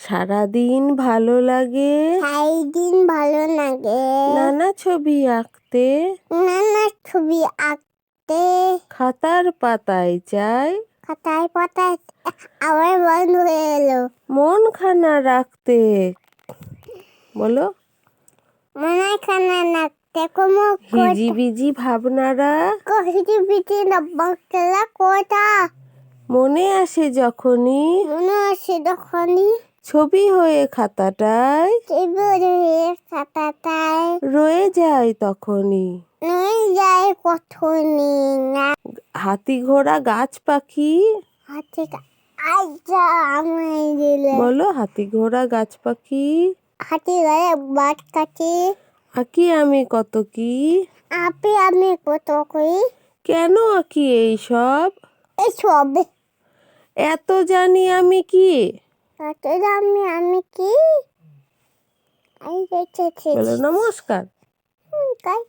সারাদিন ভালো লাগে সারাদিন ভালো লাগে নানা ছবি আঁকতে নানা ছবি আঁকতে খাতার পাতায় চাই খাতায় পাতায় আবার বন্ধ হয়ে এলো মন খানা রাখতে বলো মনে খানা রাখতে কোনো হিজিবিজি ভাবনারা হিজিবিজি নব্বকলা কোথা মনে আসে যখনই মনে আসে যখনই ছবি হয়ে খাতাটায় খাতাটায় রয়ে যায় তখনই নই যায় কখনই না হাতি ঘোড়া গাছ পাখি হাতে আচ্ছা আমি দিলে বলো হাতি ঘোড়া গাছ পাখি হাতি গায়ে বাট কাটি আঁকি আমি কত কি আমি কত করি কেন আঁকি এইসব এসব এত জানি আমি কি আমি কি আমি দেখেছি বলো নমস্কার তাই